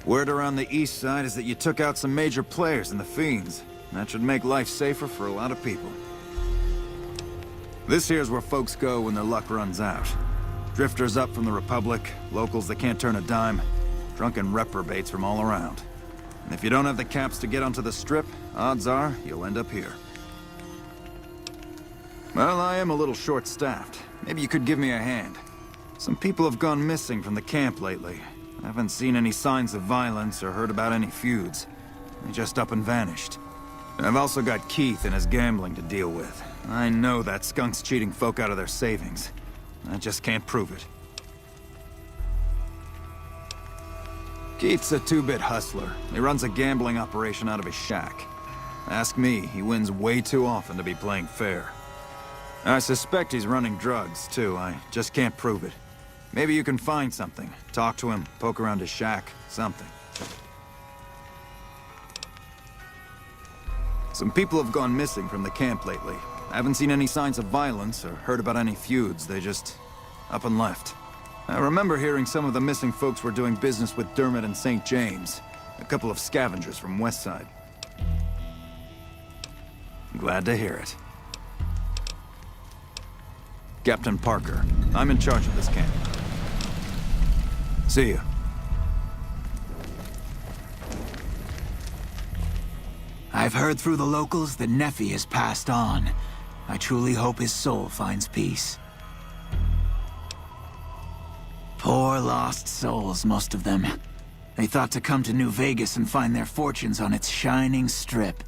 Word around the east side is that you took out some major players in the Fiends. That should make life safer for a lot of people. This here's where folks go when their luck runs out. Drifters up from the Republic, locals that can't turn a dime, drunken reprobates from all around. And if you don't have the caps to get onto the Strip, odds are you'll end up here. Well, I am a little short-staffed. Maybe you could give me a hand. Some people have gone missing from the camp lately. I haven't seen any signs of violence or heard about any feuds. They just up and vanished. And I've also got Keith and his gambling to deal with. I know that skunk's cheating folk out of their savings. I just can't prove it. Keith's a two-bit hustler. He runs a gambling operation out of his shack. Ask me, he wins way too often to be playing fair. I suspect he's running drugs, too. I just can't prove it. Maybe you can find something. Talk to him, poke around his shack, something. Some people have gone missing from the camp lately. I haven't seen any signs of violence or heard about any feuds. They just up and left. I remember hearing some of the missing folks were doing business with Dermot and St. James, a couple of scavengers from Westside. Glad to hear it. Captain Parker, I'm in charge of this camp. See you. I've heard through the locals that Nephi has passed on. I truly hope his soul finds peace. Poor lost souls, most of them. They thought to come to New Vegas and find their fortunes on its shining strip.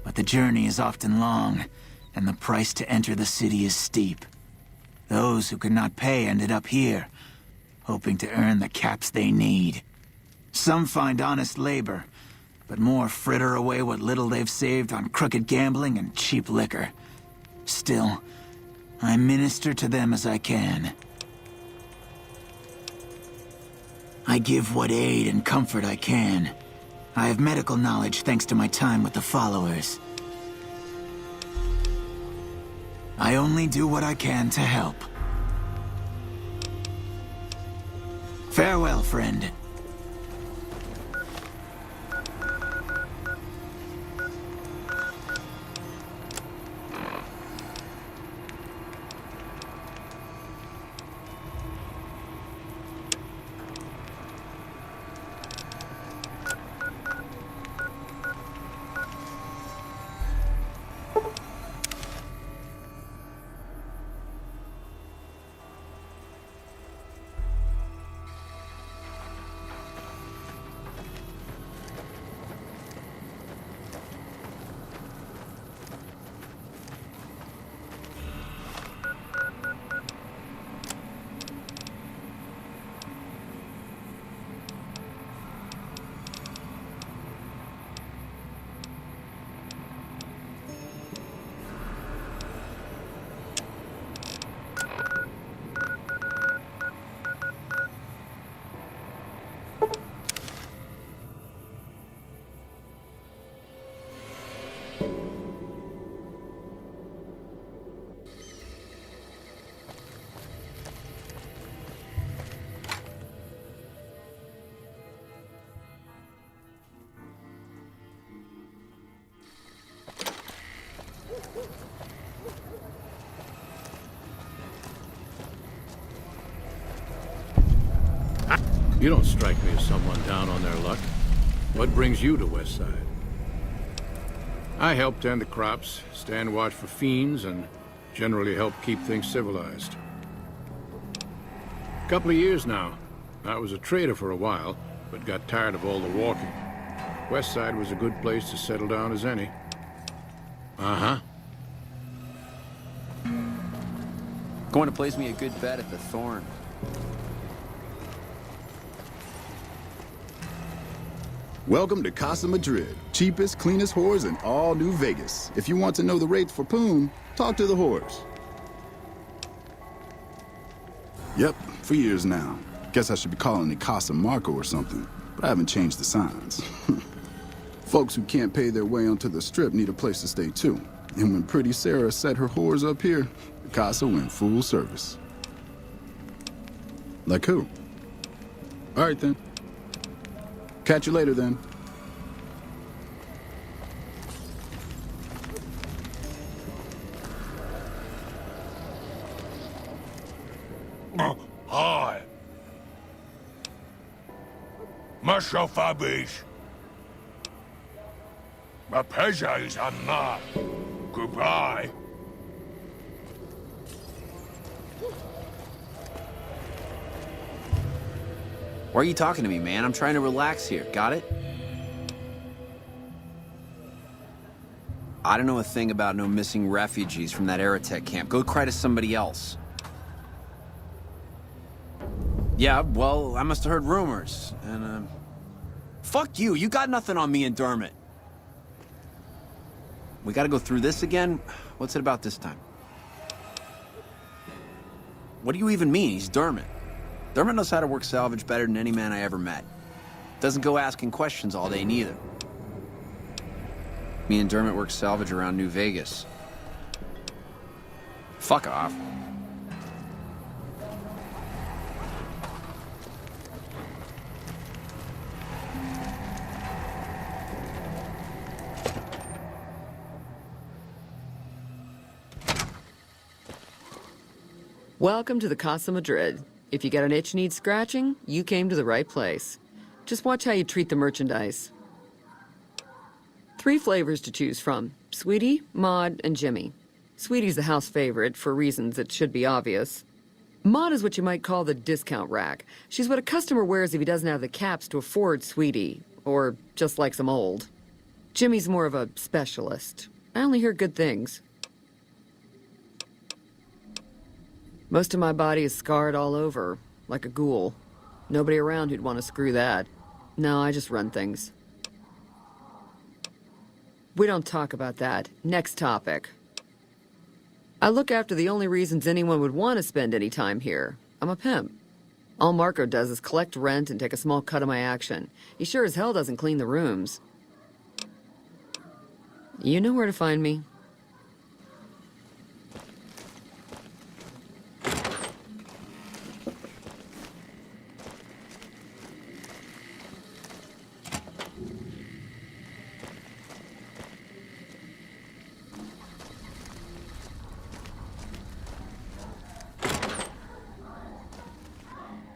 But the journey is often long, and the price to enter the city is steep. Those who could not pay ended up here, hoping to earn the caps they need. Some find honest labor, but more fritter away what little they've saved on crooked gambling and cheap liquor. Still, I minister to them as I can. I give what aid and comfort I can. I have medical knowledge thanks to my time with the followers. I only do what I can to help. Farewell, friend. You don't strike me as someone down on their luck. What brings you to Westside? I help tend the crops, stand watch for fiends, and generally help keep things civilized. A couple of years now. I was a trader for a while, but got tired of all the walking. Westside was a good place to settle down as any. Uh-huh. Going to place me a good bet at the Thorn. Welcome to Casa Madrid, cheapest, cleanest whores in all New Vegas. If you want to know the rates for poon, talk to the whores. Yep, for years now. Guess I should be calling it Casa Marco or something, but I haven't changed the signs. Folks who can't pay their way onto the Strip need a place to stay too. And when Pretty Sarah set her whores up here, the Casa went full service. Like who? All right then. Catch you later, then. Hi. Maszo Fabish. My pleasure is not. Goodbye. Why are you talking to me, man? I'm trying to relax here. Got it? I don't know a thing about no missing refugees from that Aerotech camp. Go cry to somebody else. Yeah, well, I must have heard rumors. And, fuck you. You got nothing on me and Dermot. We gotta go through this again? What's it about this time? What do you even mean? He's Dermot. Dermot knows how to work salvage better than any man I ever met. Doesn't go asking questions all day, neither. Me and Dermot work salvage around New Vegas. Fuck off. Welcome to the Casa Madrid. If you got an itch needs scratching, you came to the right place. Just watch how you treat the merchandise. 3 flavors to choose from: Sweetie, Mod, and Jimmy. Sweetie's the house favorite for reasons that should be obvious. Mod is what you might call the discount rack. She's what a customer wears if he doesn't have the caps to afford Sweetie, or just likes them old. Jimmy's more of a specialist. I only hear good things. Most of my body is scarred all over, like a ghoul. Nobody around who'd want to screw that. No, I just run things. We don't talk about that. Next topic. I look after the only reasons anyone would want to spend any time here. I'm a pimp. All Marco does is collect rent and take a small cut of my action. He sure as hell doesn't clean the rooms. You know where to find me.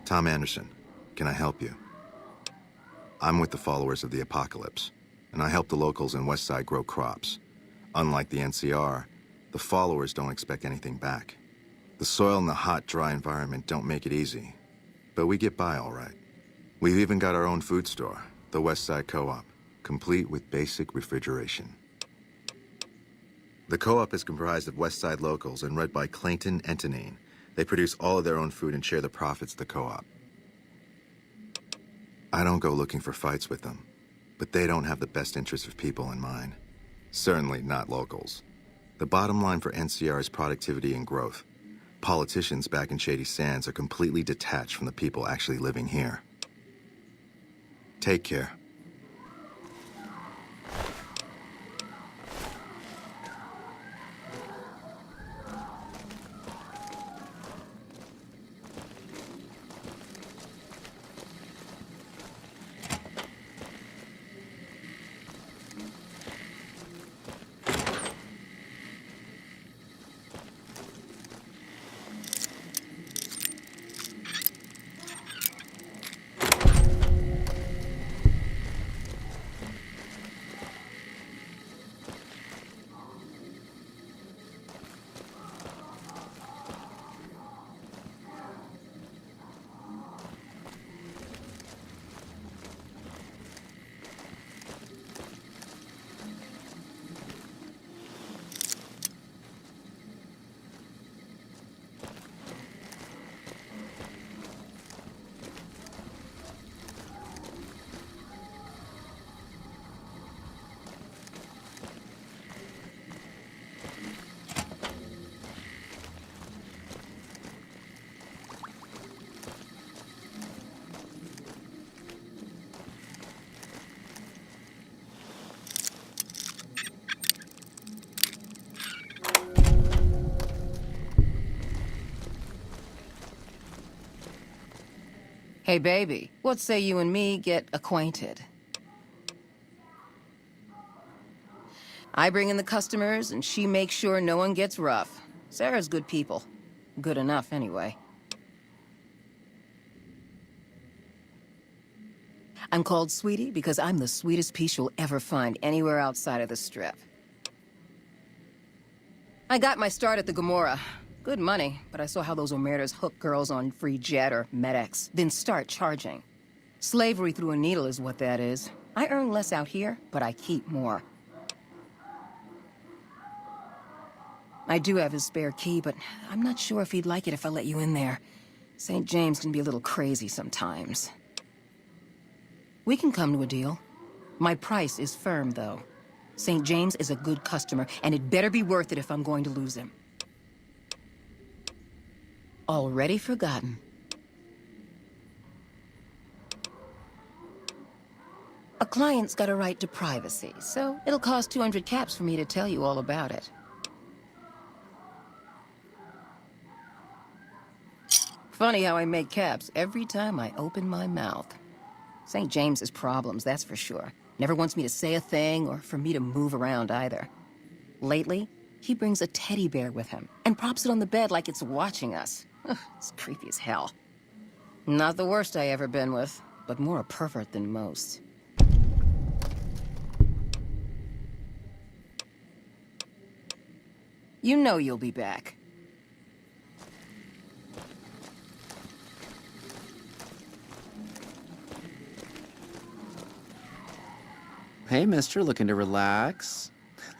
Tom Anderson, can I help you? I'm with the followers of the apocalypse, and I help the locals in Westside grow crops. Unlike the NCR, the followers don't expect anything back. The soil and the hot, dry environment don't make it easy, but we get by all right. We've even got our own food store, the Westside Co-op, complete with basic refrigeration. The co-op is comprised of Westside locals and led by Clayton Entonine. They produce all of their own food and share the profits of the co-op. I don't go looking for fights with them, but they don't have the best interests of people in mind. Certainly not locals. The bottom line for NCR is productivity and growth. Politicians back in Shady Sands are completely detached from the people actually living here. Take care. Hey, baby, what say you and me get acquainted? I bring in the customers, and she makes sure no one gets rough. Sarah's good people. Good enough, anyway. I'm called Sweetie because I'm the sweetest piece you'll ever find anywhere outside of the Strip. I got my start at the Gomorrah. Good money, but I saw how those Omertas hook girls on free jet or MedX, then start charging. Slavery through a needle is what that is. I earn less out here, but I keep more. I do have his spare key, but I'm not sure if he'd like it if I let you in there. St. James can be a little crazy sometimes. We can come to a deal. My price is firm, though. St. James is a good customer, and it better be worth it if I'm going to lose him. Already forgotten. A client's got a right to privacy, so it'll cost 200 caps for me to tell you all about it. Funny how I make caps every time I open my mouth. St. James's problems, that's for sure. Never wants me to say a thing or for me to move around either. Lately, he brings a teddy bear with him and props it on the bed like it's watching us. Ugh, it's creepy as hell. Not the worst I ever been with, but more a pervert than most. You know you'll be back. Hey, mister, looking to relax?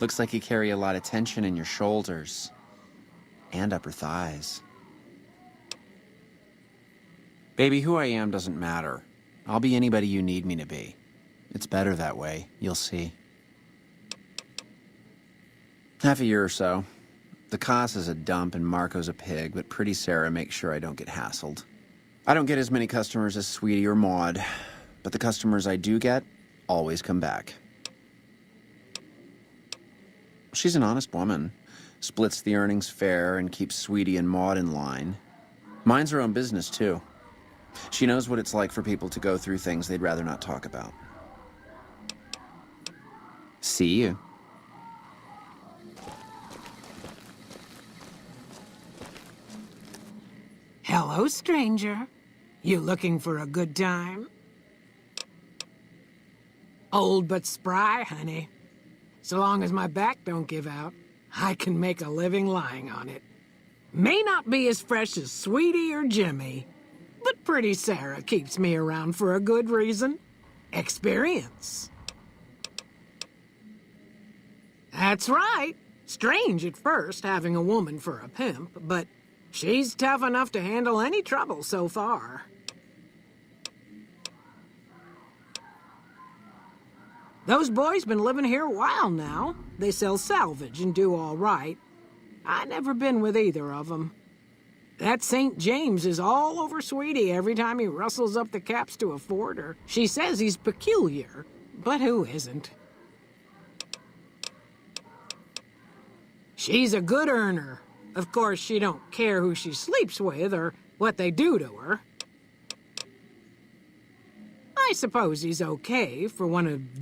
Looks like you carry a lot of tension in your shoulders. And upper thighs. Baby, who I am doesn't matter. I'll be anybody you need me to be. It's better that way, you'll see. Half a year or so. The Cos is a dump and Marco's a pig, but Pretty Sarah makes sure I don't get hassled. I don't get as many customers as Sweetie or Maud, but the customers I do get always come back. She's an honest woman, splits the earnings fair and keeps Sweetie and Maud in line. Minds her own business, too. She knows what it's like for people to go through things they'd rather not talk about. See you. Hello, stranger. You looking for a good time? Old but spry, honey. So long as my back don't give out, I can make a living lying on it. May not be as fresh as Sweetie or Jimmy, but Pretty Sarah keeps me around for a good reason. Experience. That's right. Strange at first, having a woman for a pimp, but she's tough enough to handle any trouble so far. Those boys been living here a while now. They sell salvage and do all right. I never been with either of them. That St. James is all over Sweetie every time he rustles up the caps to afford her. She says he's peculiar, but who isn't? She's a good earner. Of course, she don't care who she sleeps with or what they do to her. I suppose he's okay for one of the